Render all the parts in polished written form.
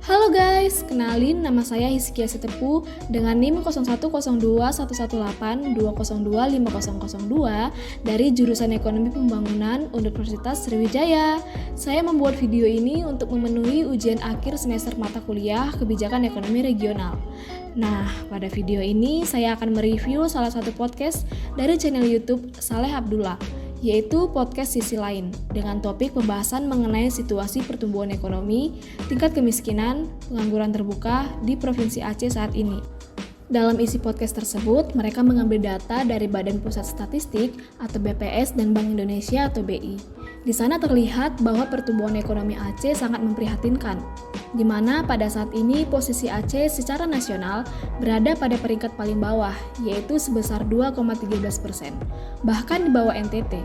Halo guys, kenalin nama saya Hizkia Sitepu dengan NIM 01021182025002 dari jurusan Ekonomi Pembangunan Universitas Sriwijaya. Saya membuat video ini untuk memenuhi ujian akhir semester mata kuliah Kebijakan Ekonomi Regional. Nah, pada video ini saya akan mereview salah satu podcast dari channel YouTube Saleh Abdullah, yaitu podcast Sisi Lain, dengan topik pembahasan mengenai situasi pertumbuhan ekonomi, tingkat kemiskinan, pengangguran terbuka di Provinsi Aceh saat ini. Dalam isi podcast tersebut, mereka mengambil data dari Badan Pusat Statistik atau BPS dan Bank Indonesia atau BI. Di sana terlihat bahwa pertumbuhan ekonomi Aceh sangat memprihatinkan, di mana pada saat ini posisi Aceh secara nasional berada pada peringkat paling bawah, yaitu sebesar 2,13%, bahkan di bawah NTT,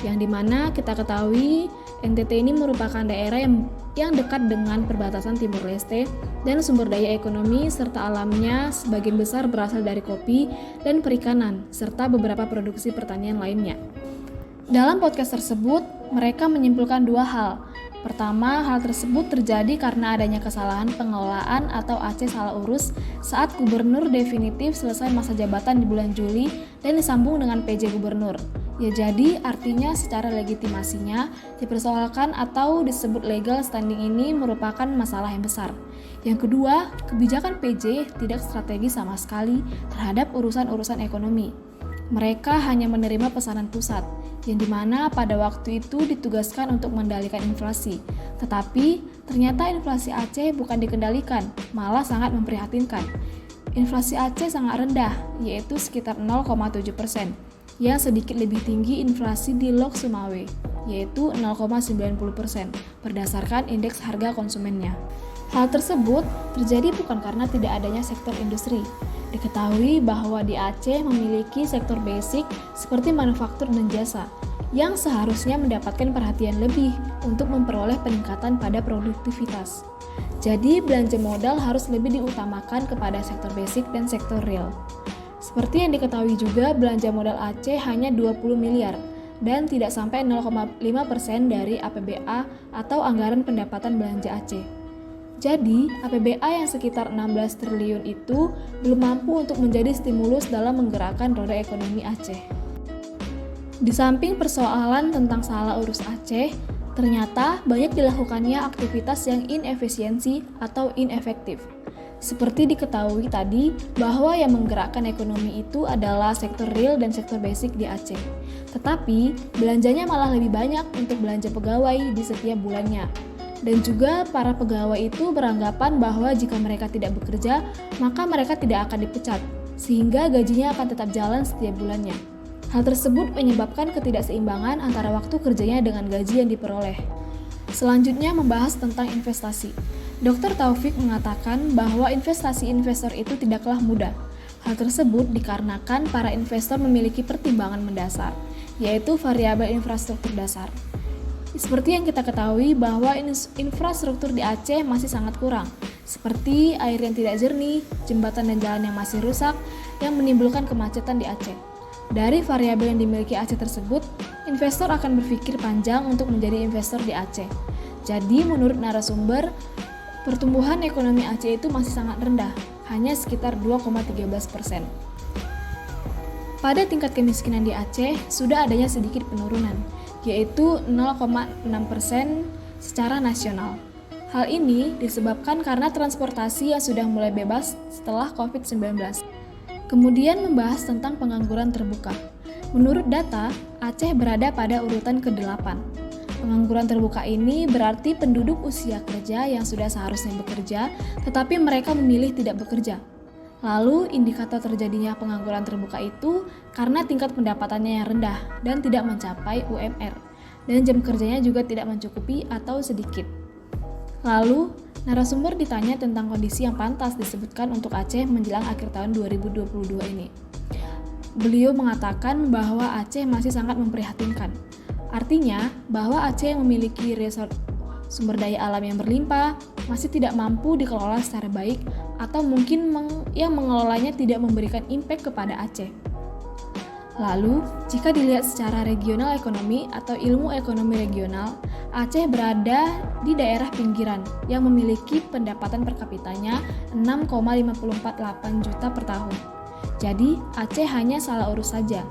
yang dimana kita ketahui NTT ini merupakan daerah yang dekat dengan perbatasan Timur Leste dan sumber daya ekonomi serta alamnya sebagian besar berasal dari kopi dan perikanan, serta beberapa produksi pertanian lainnya. Dalam podcast tersebut, mereka menyimpulkan dua hal. Pertama, hal tersebut terjadi karena adanya kesalahan pengelolaan atau Aceh salah urus saat gubernur definitif selesai masa jabatan di bulan Juli dan disambung dengan PJ gubernur. Ya, jadi artinya secara legitimasinya dipersoalkan atau disebut legal standing ini merupakan masalah yang besar. Yang kedua, kebijakan PJ tidak strategis sama sekali terhadap urusan-urusan ekonomi. Mereka hanya menerima pesanan pusat, yang dimana pada waktu itu ditugaskan untuk mengendalikan inflasi. Tetapi, ternyata inflasi Aceh bukan dikendalikan, malah sangat memprihatinkan. Inflasi Aceh sangat rendah, yaitu sekitar 0,7%, yang sedikit lebih tinggi inflasi di Lok Sumawe, yaitu 0,90%, berdasarkan indeks harga konsumennya. Hal tersebut terjadi bukan karena tidak adanya sektor industri. Diketahui bahwa di Aceh memiliki sektor basic seperti manufaktur dan jasa, yang seharusnya mendapatkan perhatian lebih untuk memperoleh peningkatan pada produktivitas. Jadi belanja modal harus lebih diutamakan kepada sektor basic dan sektor real. Seperti yang diketahui juga, belanja modal Aceh hanya 20 miliar dan tidak sampai 0,5% dari APBA atau anggaran pendapatan belanja Aceh. Jadi, APBA yang sekitar 16 triliun itu belum mampu untuk menjadi stimulus dalam menggerakkan roda ekonomi Aceh. Di samping persoalan tentang salah urus Aceh, ternyata banyak dilakukannya aktivitas yang inefisiensi atau inefektif. Seperti diketahui tadi, bahwa yang menggerakkan ekonomi itu adalah sektor real dan sektor basic di Aceh. Tetapi, belanjanya malah lebih banyak untuk belanja pegawai di setiap bulannya. Dan juga para pegawai itu beranggapan bahwa jika mereka tidak bekerja, maka mereka tidak akan dipecat, sehingga gajinya akan tetap jalan setiap bulannya. Hal tersebut menyebabkan ketidakseimbangan antara waktu kerjanya dengan gaji yang diperoleh. Selanjutnya membahas tentang investasi. Dr. Taufik mengatakan bahwa investasi investor itu tidaklah mudah. Hal tersebut dikarenakan para investor memiliki pertimbangan mendasar, yaitu variabel infrastruktur dasar. Seperti yang kita ketahui bahwa infrastruktur di Aceh masih sangat kurang, seperti air yang tidak jernih, jembatan dan jalan yang masih rusak, yang menimbulkan kemacetan di Aceh. Dari variabel yang dimiliki Aceh tersebut, investor akan berpikir panjang untuk menjadi investor di Aceh. Jadi menurut narasumber, pertumbuhan ekonomi Aceh itu masih sangat rendah, hanya sekitar 2,13%. Pada tingkat kemiskinan di Aceh, sudah adanya sedikit penurunan, yaitu 0,6% secara nasional. Hal ini disebabkan karena transportasi yang sudah mulai bebas setelah COVID-19. Kemudian membahas tentang pengangguran terbuka. Menurut data, Aceh berada pada urutan ke-8. Pengangguran terbuka ini berarti penduduk usia kerja yang sudah seharusnya bekerja, tetapi mereka memilih tidak bekerja. Lalu, indikator terjadinya pengangguran terbuka itu karena tingkat pendapatannya yang rendah dan tidak mencapai UMR, dan jam kerjanya juga tidak mencukupi atau sedikit. Lalu, narasumber ditanya tentang kondisi yang pantas disebutkan untuk Aceh menjelang akhir tahun 2022 ini. Beliau mengatakan bahwa Aceh masih sangat memprihatinkan. Artinya, bahwa Aceh yang memiliki sumber daya alam yang berlimpah masih tidak mampu dikelola secara baik atau mungkin yang mengelolanya tidak memberikan impact kepada Aceh. Lalu, jika dilihat secara regional ekonomi atau ilmu ekonomi regional, Aceh berada di daerah pinggiran yang memiliki pendapatan per kapitanya 6,548 juta per tahun. Jadi, Aceh hanya salah urus saja.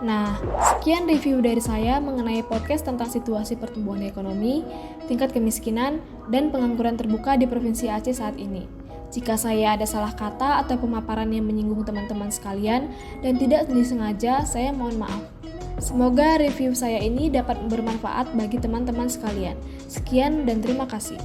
Nah, sekian review dari saya mengenai podcast tentang situasi pertumbuhan ekonomi, tingkat kemiskinan, dan pengangguran terbuka di Provinsi Aceh saat ini. Jika saya ada salah kata atau pemaparan yang menyinggung teman-teman sekalian dan tidak disengaja, saya mohon maaf. Semoga review saya ini dapat bermanfaat bagi teman-teman sekalian. Sekian dan terima kasih.